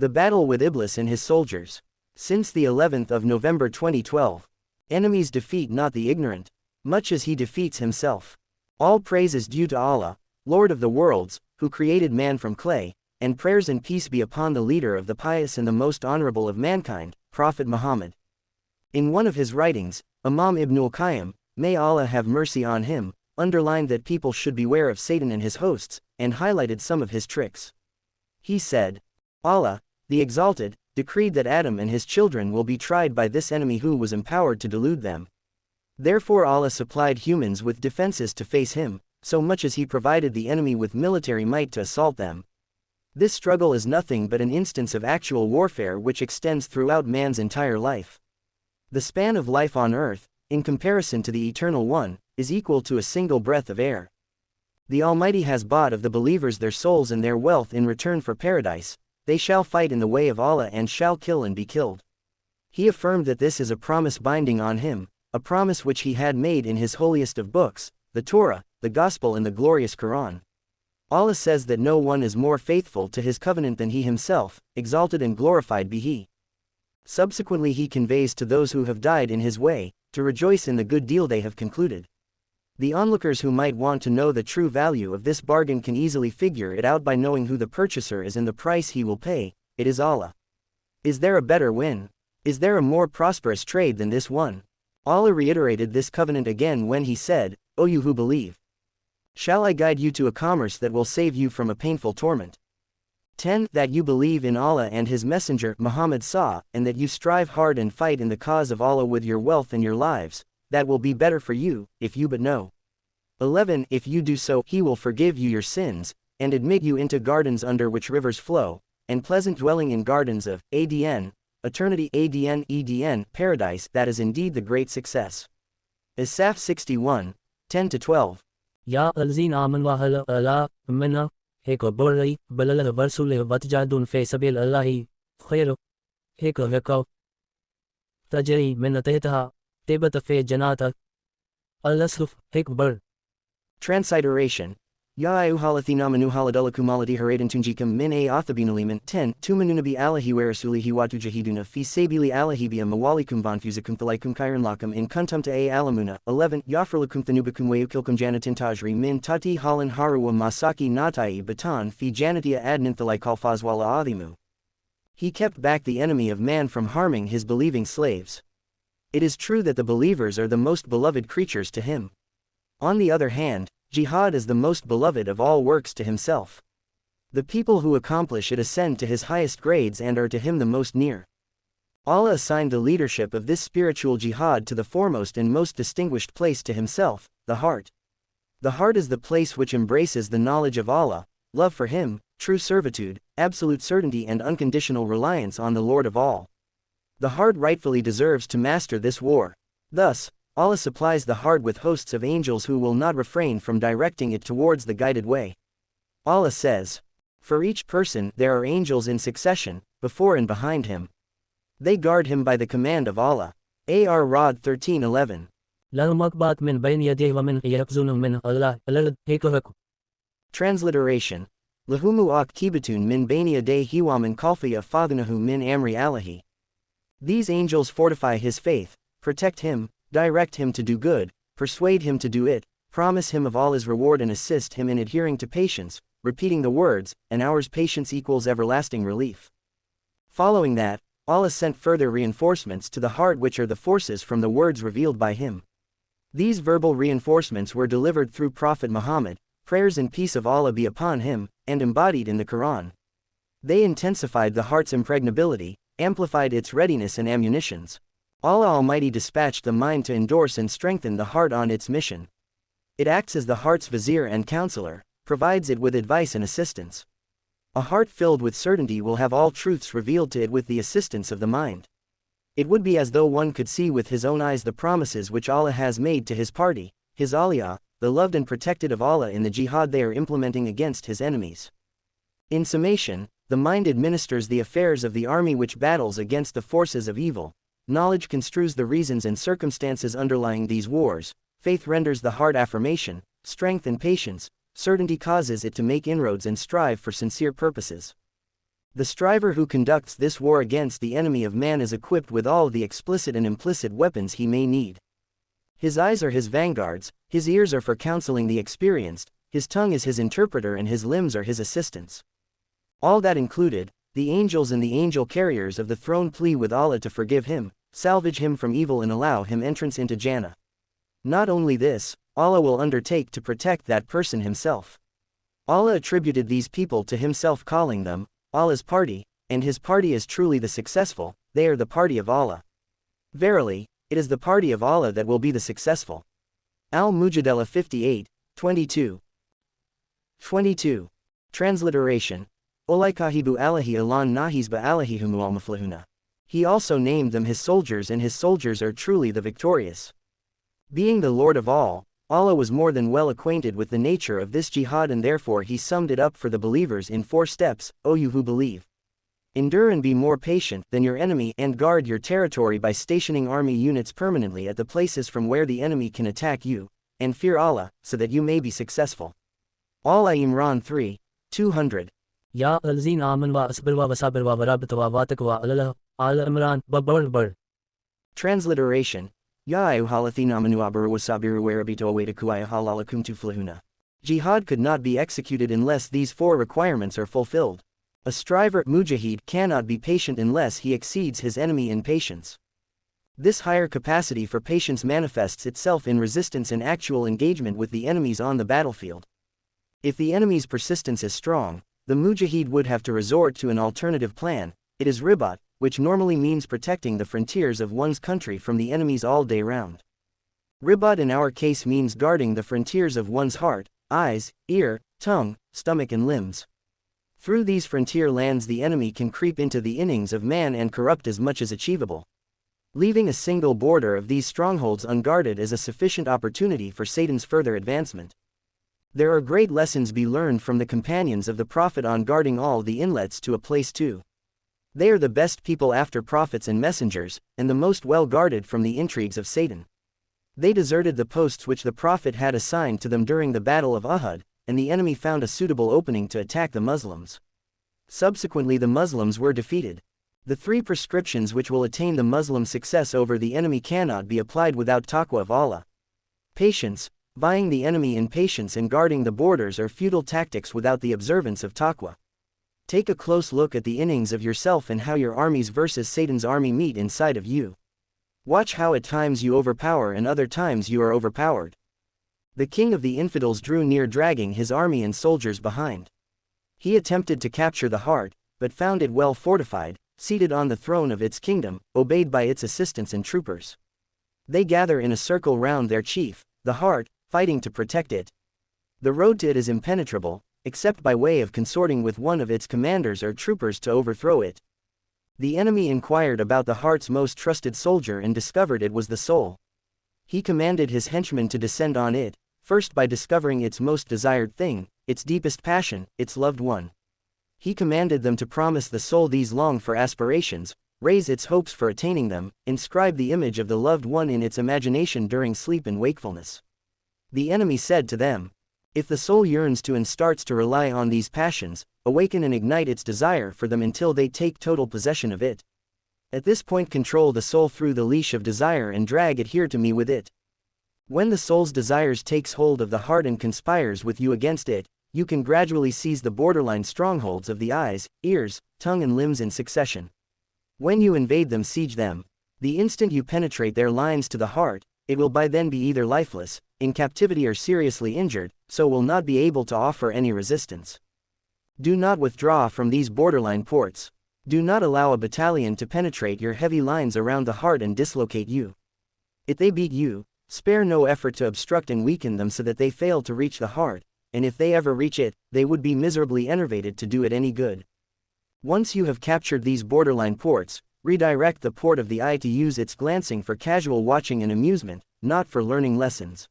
The battle with Iblis and his soldiers. Since the 11th of November 2012. Enemies defeat not the ignorant, much as he defeats himself. All praise is due to Allah, Lord of the worlds, who created man from clay, and prayers and peace be upon the leader of the pious and the most honorable of mankind, Prophet Muhammad. In one of his writings, Imam Ibn al-Qayyim, may Allah have mercy on him, underlined that people should beware of Satan and his hosts, and highlighted some of his tricks. He said, Allah, the Exalted, decreed that Adam and his children will be tried by this enemy who was empowered to delude them. Therefore Allah supplied humans with defenses to face him, so much as he provided the enemy with military might to assault them. This struggle is nothing but an instance of actual warfare which extends throughout man's entire life. The span of life on earth, in comparison to the Eternal One, is equal to a single breath of air. The Almighty has bought of the believers their souls and their wealth in return for paradise. They shall fight in the way of Allah and shall kill and be killed. He affirmed that this is a promise binding on him, a promise which he had made in his holiest of books, the Torah, the Gospel and the glorious Quran. Allah says that no one is more faithful to his covenant than he himself, exalted and glorified be he. Subsequently he conveys to those who have died in his way, to rejoice in the good deal they have concluded. The onlookers who might want to know the true value of this bargain can easily figure it out by knowing who the purchaser is and the price he will pay. It is Allah. Is there a better win? Is there a more prosperous trade than this one? Allah reiterated this covenant again when he said, O you who believe! Shall I guide you to a commerce that will save you from a painful torment? 10. That you believe in Allah and His Messenger Muhammad SAW, and that you strive hard and fight in the cause of Allah with your wealth and your lives. That will be better for you, if you but know. 11. If you do so, He will forgive you your sins, and admit you into gardens under which rivers flow, and pleasant dwelling in gardens of Adn, eternity Adn, paradise. That is indeed the great success. As-Saf 61, 10-12. Ya alzin aman wa hala ala minna heko bori balala varsule watjadun fi sabil Allahi khairu heko heko tajri min tahtaha tibat fi janata al-asruf hekbar. Transliteration. Ya ayuhalathina haladulakumalati haradantunjikam min a athabinuliman 10 tumanunabi alahi warasulihi watujahiduna fi sabili alahibia mawalikum vanfuzakum thalaikum kairanlakam in kuntum ta a alamuna. 11 Yafralakum thanubakum wayukilkum janatin tajri min tati halan haruwa masaki natai batan fi janatia adninthalaikalfazwala adhimu. He kept back the enemy of man from harming his believing slaves. It is true that the believers are the most beloved creatures to him. On the other hand, jihad is the most beloved of all works to himself. The people who accomplish it ascend to his highest grades and are to him the most near. Allah assigned the leadership of this spiritual jihad to the foremost and most distinguished place to himself, the heart. The heart is the place which embraces the knowledge of Allah, love for Him, true servitude, absolute certainty and unconditional reliance on the Lord of all. The heart rightfully deserves to master this war. Thus, Allah supplies the heart with hosts of angels who will not refrain from directing it towards the guided way. Allah says, for each person there are angels in succession, before and behind him. They guard him by the command of Allah. Ar-Ra'd 13:11. Transliteration. Lahumu aktibatun min bayni yadayhi wa min khalfihi fadhnahu min amri Allahi. These angels fortify his faith, protect him, direct him to do good, persuade him to do it, promise him of all his reward and assist him in adhering to patience, repeating the words, an hour's patience equals everlasting relief. Following that, Allah sent further reinforcements to the heart which are the forces from the words revealed by him. These verbal reinforcements were delivered through Prophet Muhammad, prayers and peace of Allah be upon him, and embodied in the Quran. They intensified the heart's impregnability, amplified its readiness and ammunitions. Allah Almighty dispatched the mind to endorse and strengthen the heart on its mission. It acts as the heart's vizier and counselor, provides it with advice and assistance. A heart filled with certainty will have all truths revealed to it with the assistance of the mind. It would be as though one could see with his own eyes the promises which Allah has made to His party, His awliya, the loved and protected of Allah in the jihad they are implementing against His enemies. In summation, the mind administers the affairs of the army which battles against the forces of evil. Knowledge construes the reasons and circumstances underlying these wars, faith renders the heart affirmation, strength and patience, certainty causes it to make inroads and strive for sincere purposes. The striver who conducts this war against the enemy of man is equipped with all the explicit and implicit weapons he may need. His eyes are his vanguards, his ears are for counseling the experienced, his tongue is his interpreter and his limbs are his assistants. All that included, the angels and the angel carriers of the throne plea with Allah to forgive him, salvage him from evil and allow him entrance into Jannah. Not only this, Allah will undertake to protect that person himself. Allah attributed these people to himself, calling them Allah's party, and his party is truly the successful, they are the party of Allah. Verily, it is the party of Allah that will be the successful. Al-Mujadala 58, 22. 22. Transliteration. Olaikahibu Allahi alan nahisba Allahihumu al-muflihuna. He also named them his soldiers, and his soldiers are truly the victorious. Being the Lord of all, Allah was more than well acquainted with the nature of this jihad, and therefore he summed it up for the believers in 4 steps, O you who believe. Endure and be more patient than your enemy, and guard your territory by stationing army units permanently at the places from where the enemy can attack you, and fear Allah, so that you may be successful. Al-Imran 3, 200. Ya alzin aman wa asbir wa wasabir wa warabit wa watak wa Allah, Al-Imran, Babbar. Transliteration. Ya ayyuhallathina amanu abiru wasabiru warabito awaytaku halalakum tuflihuna. Jihad could not be executed unless these 4 requirements are fulfilled. A striver, mujahid, cannot be patient unless he exceeds his enemy in patience. This higher capacity for patience manifests itself in resistance and actual engagement with the enemies on the battlefield. If the enemy's persistence is strong, the mujahid would have to resort to an alternative plan. It is ribat, which normally means protecting the frontiers of one's country from the enemies all day round. Ribat in our case means guarding the frontiers of one's heart, eyes, ear, tongue, stomach and limbs. Through these frontier lands the enemy can creep into the innings of man and corrupt as much as achievable. Leaving a single border of these strongholds unguarded is a sufficient opportunity for Satan's further advancement. There are great lessons be learned from the companions of the Prophet on guarding all the inlets to a place too. They are the best people after prophets and messengers, and the most well guarded from the intrigues of Satan. They deserted the posts which the Prophet had assigned to them during the Battle of Uhud, and the enemy found a suitable opening to attack the Muslims. Subsequently the Muslims were defeated. The 3 prescriptions which will attain the Muslim success over the enemy cannot be applied without taqwa of Allah. Patience, vying the enemy in patience and guarding the borders are futile tactics without the observance of taqwa. Take a close look at the innings of yourself and how your armies versus Satan's army meet inside of you. Watch how at times you overpower and other times you are overpowered. The king of the infidels drew near, dragging his army and soldiers behind. He attempted to capture the heart, but found it well fortified, seated on the throne of its kingdom, obeyed by its assistants and troopers. They gather in a circle round their chief, the heart, fighting to protect it. The road to it is impenetrable, except by way of consorting with one of its commanders or troopers to overthrow it. The enemy inquired about the heart's most trusted soldier and discovered it was the soul. He commanded his henchmen to descend on it, first by discovering its most desired thing, its deepest passion, its loved one. He commanded them to promise the soul these long-for aspirations, raise its hopes for attaining them, inscribe the image of the loved one in its imagination during sleep and wakefulness. The enemy said to them, if the soul yearns to and starts to rely on these passions, awaken and ignite its desire for them until they take total possession of it. At this point control the soul through the leash of desire and drag it here to me with it. When the soul's desires takes hold of the heart and conspires with you against it, you can gradually seize the borderline strongholds of the eyes, ears, tongue and limbs in succession. When you invade them, siege them, the instant you penetrate their lines to the heart, it will by then be either lifeless, in captivity or seriously injured, so will not be able to offer any resistance. Do not withdraw from these borderline ports. Do not allow a battalion to penetrate your heavy lines around the heart and dislocate you. If they beat you, spare no effort to obstruct and weaken them so that they fail to reach the heart, and if they ever reach it, they would be miserably enervated to do it any good. Once you have captured these borderline ports, redirect the port of the eye to use its glancing for casual watching and amusement, not for learning lessons.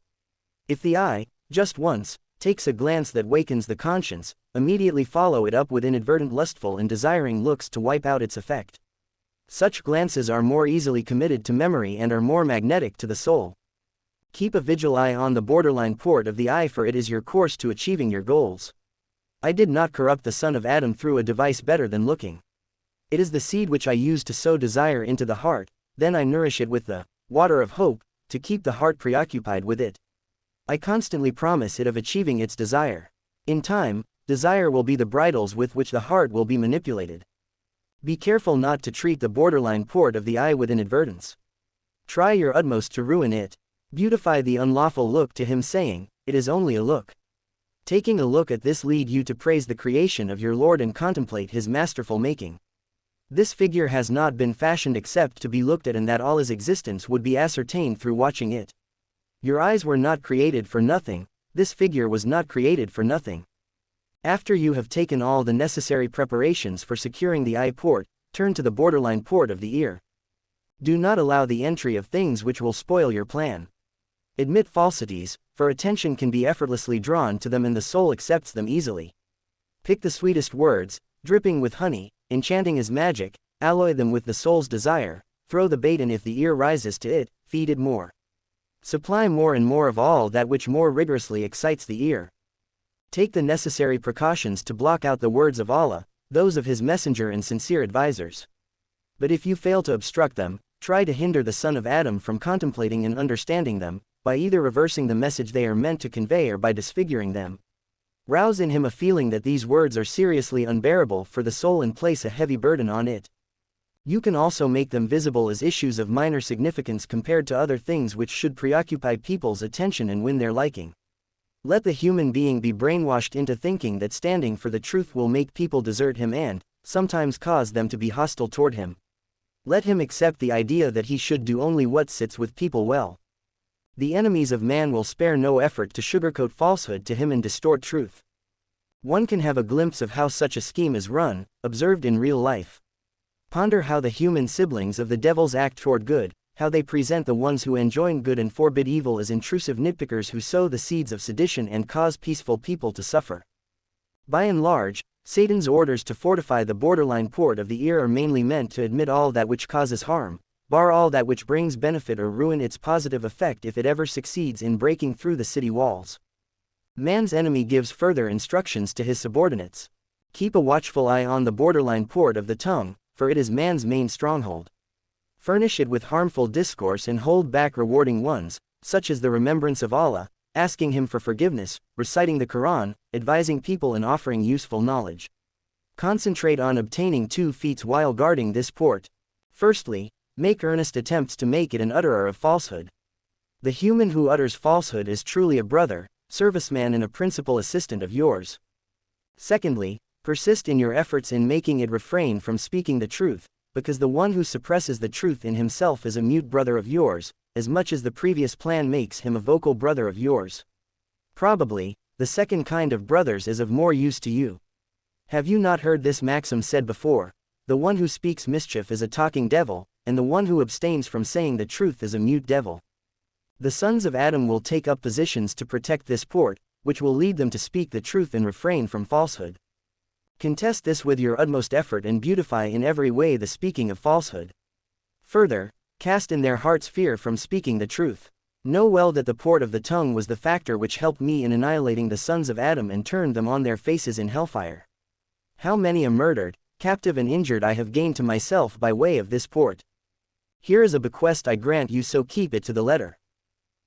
If the eye, just once, takes a glance that wakens the conscience, immediately follow it up with inadvertent lustful and desiring looks to wipe out its effect. Such glances are more easily committed to memory and are more magnetic to the soul. Keep a vigil eye on the borderline port of the eye, for it is your course to achieving your goals. I did not corrupt the son of Adam through a device better than looking. It is the seed which I use to sow desire into the heart, then I nourish it with the water of hope, to keep the heart preoccupied with it. I constantly promise it of achieving its desire. In time, desire will be the bridles with which the heart will be manipulated. Be careful not to treat the borderline port of the eye with inadvertence. Try your utmost to ruin it. Beautify the unlawful look to him, saying, "It is only a look." Taking a look at this lead you to praise the creation of your Lord and contemplate his masterful making. This figure has not been fashioned except to be looked at, and that all his existence would be ascertained through watching it. Your eyes were not created for nothing, this figure was not created for nothing. After you have taken all the necessary preparations for securing the eye port, turn to the borderline port of the ear. Do not allow the entry of things which will spoil your plan. Admit falsities, for attention can be effortlessly drawn to them and the soul accepts them easily. Pick the sweetest words, dripping with honey, enchanting as magic, alloy them with the soul's desire, throw the bait, and if the ear rises to it, feed it more. Supply more and more of all that which more rigorously excites the ear. Take the necessary precautions to block out the words of Allah, those of his messenger and sincere advisers. But if you fail to obstruct them, try to hinder the son of Adam from contemplating and understanding them, by either reversing the message they are meant to convey or by disfiguring them. Rouse in him a feeling that these words are seriously unbearable for the soul and place a heavy burden on it. You can also make them visible as issues of minor significance compared to other things which should preoccupy people's attention and win their liking. Let the human being be brainwashed into thinking that standing for the truth will make people desert him and, sometimes cause them to be hostile toward him. Let him accept the idea that he should do only what sits with people well. The enemies of man will spare no effort to sugarcoat falsehood to him and distort truth. One can have a glimpse of how such a scheme is run, observed in real life. Ponder how the human siblings of the devils act toward good, how they present the ones who enjoin good and forbid evil as intrusive nitpickers who sow the seeds of sedition and cause peaceful people to suffer. By and large, Satan's orders to fortify the borderline port of the ear are mainly meant to admit all that which causes harm, bar all that which brings benefit, or ruin its positive effect if it ever succeeds in breaking through the city walls. Man's enemy gives further instructions to his subordinates. Keep a watchful eye on the borderline port of the tongue, for it is man's main stronghold. Furnish it with harmful discourse and hold back rewarding ones, such as the remembrance of Allah, asking him for forgiveness, reciting the Quran, advising people and offering useful knowledge. Concentrate on obtaining 2 feats while guarding this port. Firstly, make earnest attempts to make it an utterer of falsehood. The human who utters falsehood is truly a brother, serviceman and a principal assistant of yours. Secondly, persist in your efforts in making it refrain from speaking the truth, because the one who suppresses the truth in himself is a mute brother of yours, as much as the previous plan makes him a vocal brother of yours. Probably, the second kind of brothers is of more use to you. Have you not heard this maxim said before? The one who speaks mischief is a talking devil, and the one who abstains from saying the truth is a mute devil. The sons of Adam will take up positions to protect this port, which will lead them to speak the truth and refrain from falsehood. Contest this with your utmost effort and beautify in every way the speaking of falsehood. Further, cast in their hearts fear from speaking the truth. Know well that the port of the tongue was the factor which helped me in annihilating the sons of Adam and turned them on their faces in hellfire. How many a murdered, captive and injured I have gained to myself by way of this port. Here is a bequest I grant you, so keep it to the letter.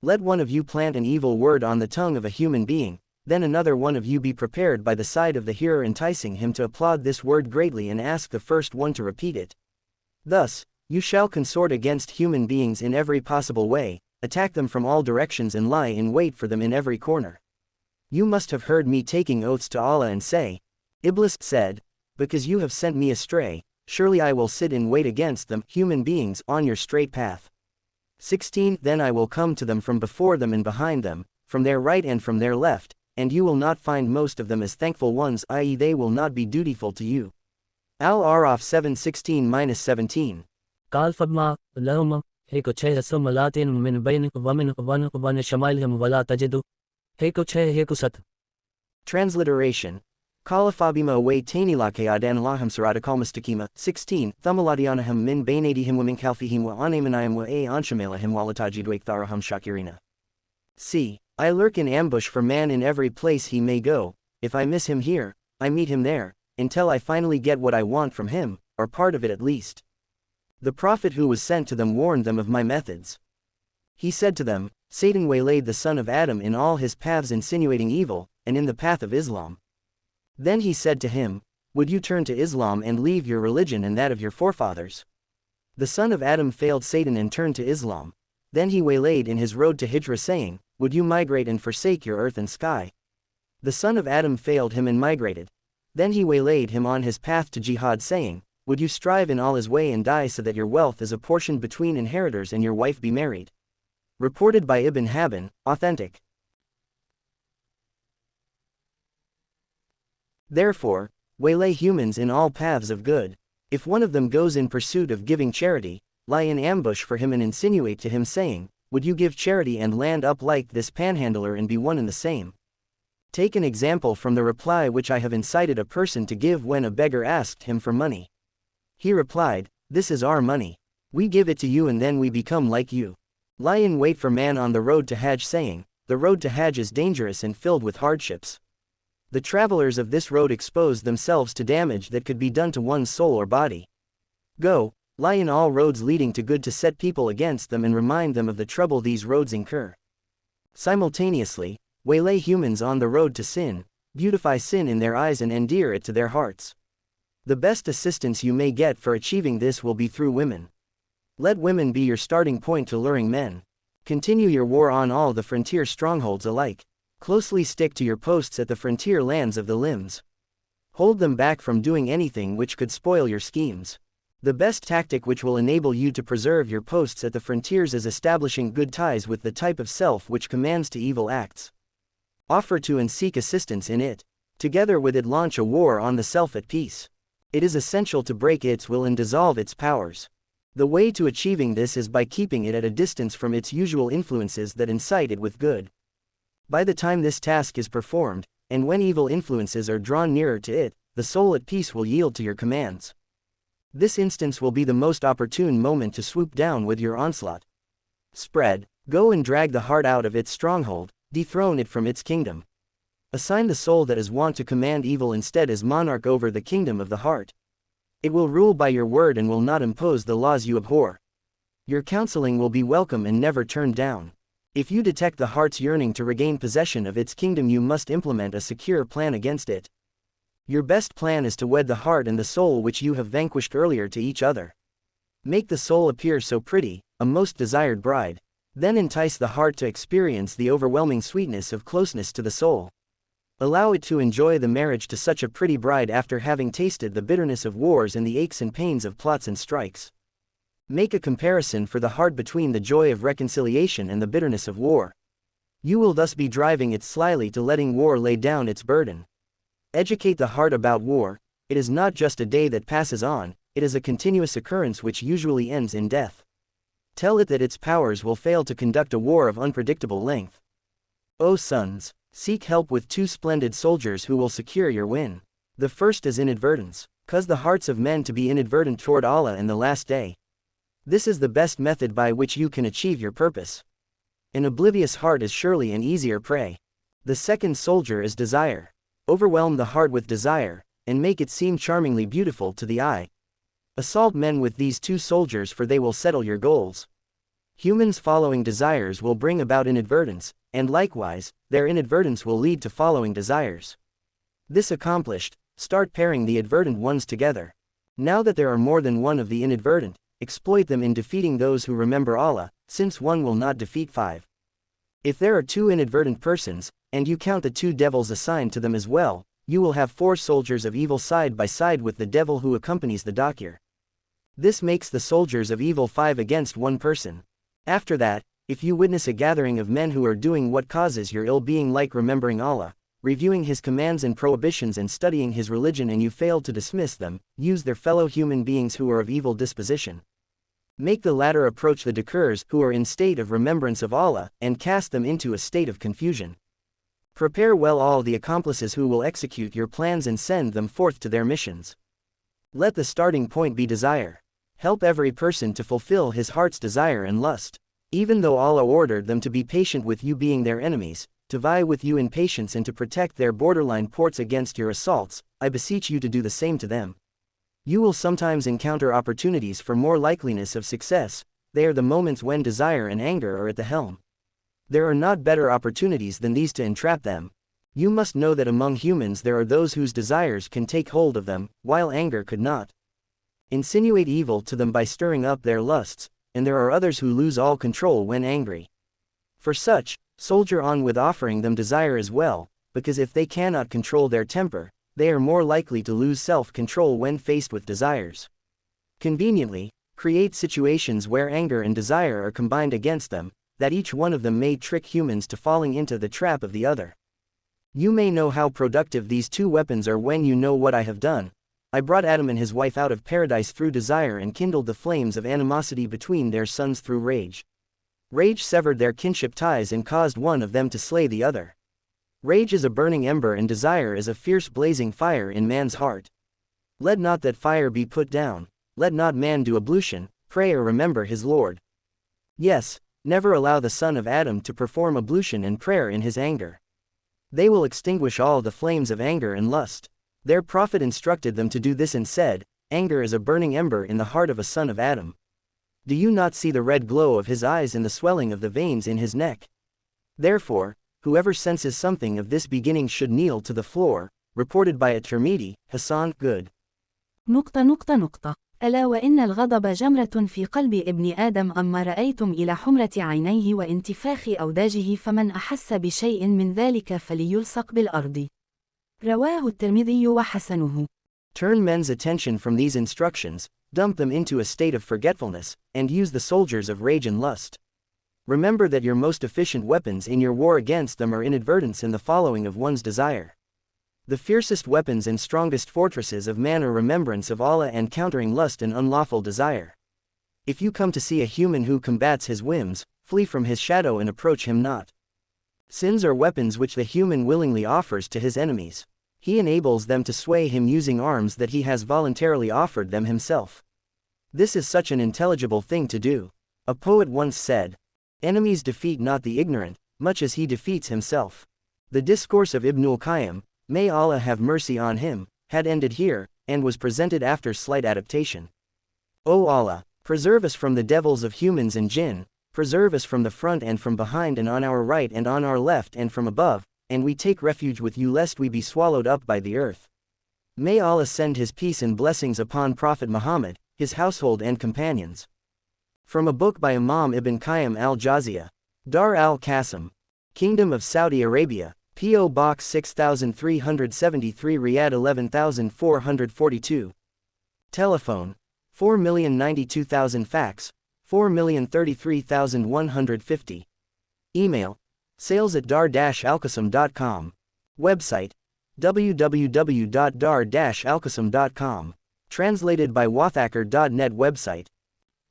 Let one of you plant an evil word on the tongue of a human being, then another one of you be prepared by the side of the hearer, enticing him to applaud this word greatly and ask the first one to repeat it. Thus, you shall consort against human beings in every possible way, attack them from all directions and lie in wait for them in every corner. You must have heard me taking oaths to Allah and say, Iblis said, because you have sent me astray, surely I will sit in wait against them, human beings, on your straight path. 16 Then I will come to them from before them and behind them, from their right and from their left, and you will not find most of them as thankful ones, i.e. they will not be dutiful to you. Al-Araf 7:16-17. قال فبما لهم هيك شيء سملات من بين ومن شمالهم ولا تجد هيك شيء هيك ست. Transliteration. Kalafabima way tanilake adan laham saratakal mustakima. 16 Thumaladianaham min bainadihim wa min kalfihim wa anamanayam wa a anshamalahim walatajidwake tharaham shakirina. C. I lurk in ambush for man in every place he may go. If I miss him here, I meet him there, until I finally get what I want from him, or part of it at least. The prophet who was sent to them warned them of my methods. He said to them, Satan waylaid the son of Adam in all his paths insinuating evil, and in the path of Islam. Then he said to him, would you turn to Islam and leave your religion and that of your forefathers? The son of Adam failed Satan and turned to Islam. Then he waylaid in his road to Hijra saying, would you migrate and forsake your earth and sky? The son of Adam failed him and migrated. Then he waylaid him on his path to jihad saying, would you strive in Allah's way and die so that your wealth is apportioned between inheritors and your wife be married? Reported by Ibn Habban, authentic. Therefore, waylay humans in all paths of good. If one of them goes in pursuit of giving charity, lie in ambush for him and insinuate to him saying, would you give charity and land up like this panhandler and be one and the same? Take an example from the reply which I have incited a person to give when a beggar asked him for money. He replied, this is our money. We give it to you and then we become like you. Lie in wait for man on the road to Hajj saying, the road to Hajj is dangerous and filled with hardships. The travelers of this road expose themselves to damage that could be done to one's soul or body. Go, lie in all roads leading to good to set people against them and remind them of the trouble these roads incur. Simultaneously, waylay humans on the road to sin, beautify sin in their eyes and endear it to their hearts. The best assistance you may get for achieving this will be through women. Let women be your starting point to luring men. Continue your war on all the frontier strongholds alike. Closely stick to your posts at the frontier lands of the limbs. Hold them back from doing anything which could spoil your schemes. The best tactic which will enable you to preserve your posts at the frontiers is establishing good ties with the type of self which commands to evil acts. Offer to and seek assistance in it. Together with it launch a war on the self at peace. It is essential to break its will and dissolve its powers. The way to achieving this is by keeping it at a distance from its usual influences that incite it with good. By the time this task is performed, and when evil influences are drawn nearer to it, the soul at peace will yield to your commands. This instance will be the most opportune moment to swoop down with your onslaught. Spread, go and drag the heart out of its stronghold, dethrone it from its kingdom. Assign the soul that is wont to command evil instead as monarch over the kingdom of the heart. It will rule by your word and will not impose the laws you abhor. Your counseling will be welcome and never turned down. If you detect the heart's yearning to regain possession of its kingdom, you must implement a secure plan against it. Your best plan is to wed the heart and the soul which you have vanquished earlier to each other. Make the soul appear so pretty, a most desired bride. Then entice the heart to experience the overwhelming sweetness of closeness to the soul. Allow it to enjoy the marriage to such a pretty bride after having tasted the bitterness of wars and the aches and pains of plots and strikes. Make a comparison for the heart between the joy of reconciliation and the bitterness of war. You will thus be driving it slyly to letting war lay down its burden. Educate the heart about war. It is not just a day that passes on, it is a continuous occurrence which usually ends in death. Tell it that its powers will fail to conduct a war of unpredictable length. O sons, seek help with two splendid soldiers who will secure your win. The first is inadvertence. Cause the hearts of men to be inadvertent toward Allah in the last day. This is the best method by which you can achieve your purpose. An oblivious heart is surely an easier prey. The second soldier is desire. Overwhelm the heart with desire, and make it seem charmingly beautiful to the eye. Assault men with these two soldiers, for they will settle your goals. Humans following desires will bring about inadvertence, and likewise, their inadvertence will lead to following desires. This accomplished, start pairing the advertent ones together. Now that there are more than one of the inadvertent, exploit them in defeating those who remember Allah, since one will not defeat five. If there are two inadvertent persons, and you count the two devils assigned to them as well, you will have 4 soldiers of evil side by side with the devil who accompanies the Dakir. This makes the soldiers of evil 5 against 1 person. After that, if you witness a gathering of men who are doing what causes your ill-being, like remembering Allah, reviewing His commands and prohibitions and studying His religion, and you fail to dismiss them, use their fellow human beings who are of evil disposition. Make the latter approach the Dakirs who are in state of remembrance of Allah, and cast them into a state of confusion. Prepare well all the accomplices who will execute your plans and send them forth to their missions. Let the starting point be desire. Help every person to fulfill his heart's desire and lust. Even though Allah ordered them to be patient with you being their enemies, to vie with you in patience and to protect their borderline ports against your assaults, I beseech you to do the same to them. You will sometimes encounter opportunities for more likeliness of success, they are the moments when desire and anger are at the helm. There are not better opportunities than these to entrap them. You must know that among humans there are those whose desires can take hold of them, while anger could not. Insinuate evil to them by stirring up their lusts, and there are others who lose all control when angry. For such, soldier on with offering them desire as well, because if they cannot control their temper, they are more likely to lose self-control when faced with desires. Conveniently, create situations where anger and desire are combined against them, that each one of them may trick humans to falling into the trap of the other. You may know how productive these two weapons are when you know what I have done. I brought Adam and his wife out of paradise through desire and kindled the flames of animosity between their sons through rage. Rage severed their kinship ties and caused one of them to slay the other. Rage is a burning ember and desire is a fierce blazing fire in man's heart. Let not that fire be put down, let not man do ablution, pray or remember his Lord. Yes, never allow the son of Adam to perform ablution and prayer in his anger. They will extinguish all the flames of anger and lust. Their prophet instructed them to do this and said, anger is a burning ember in the heart of a son of Adam. Do you not see the red glow of his eyes and the swelling of the veins in his neck? Therefore, whoever senses something of this beginning should kneel to the floor, reported by at-Tirmidhi, Hassan, good. ألا وإن الغضب جمرة في قلب ابن آدم أما رأيتم إلى حمرة عينيه وانتفاخ أوداجه فمن أحس بشيء من ذلك فليلصق بالأرض. رواه الترمذي وحسنه. Turn men's attention from these instructions, dump them into a state of forgetfulness, and use the soldiers of rage and lust. Remember that your most efficient weapons in your war against them are inadvertence and the following of one's desire. The fiercest weapons and strongest fortresses of man are remembrance of Allah and countering lust and unlawful desire. If you come to see a human who combats his whims, flee from his shadow and approach him not. Sins are weapons which the human willingly offers to his enemies. He enables them to sway him using arms that he has voluntarily offered them himself. This is such an intelligible thing to do. A poet once said, "Enemies defeat not the ignorant, much as he defeats himself." The discourse of Ibn al-Qayyim, may Allah have mercy on him, had ended here, and was presented after slight adaptation. O Allah, preserve us from the devils of humans and jinn, preserve us from the front and from behind and on our right and on our left and from above, and we take refuge with you lest we be swallowed up by the earth. May Allah send his peace and blessings upon Prophet Muhammad, his household and companions. From a book by Imam Ibn Qayyim al-Jawziyah, Dar al-Qasim, Kingdom of Saudi Arabia, P.O. Box 6373 Riyadh 11442. Telephone, 4,092,000 fax, 4,033,150. Email, sales@dar-alqasim.com. Website, www.dar-alqasim.com. Translated by wathaker.net. Website,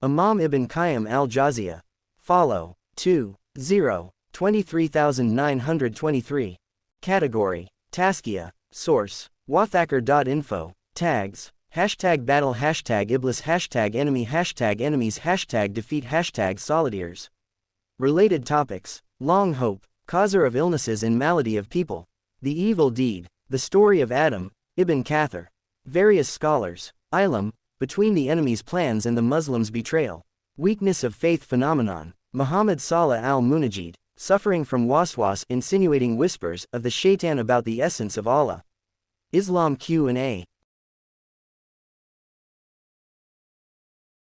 Imam Ibn Qayyim al-Jawziyah. Follow, 2-0-23923. Category, Taskiya. Source, wathaker.info. Tags, #battle, #Iblis, #enemy, #enemies, #defeat, #solidaires. Related topics, long hope, causer of illnesses and malady of people. The evil deed, the story of Adam, Ibn Kathir. Various scholars, Ilm, between the enemy's plans and the Muslims' betrayal. Weakness of faith phenomenon, Muhammad Salah al-Munajid. Suffering from waswas, insinuating whispers of the shaitan about the essence of Allah. Islam Q&A.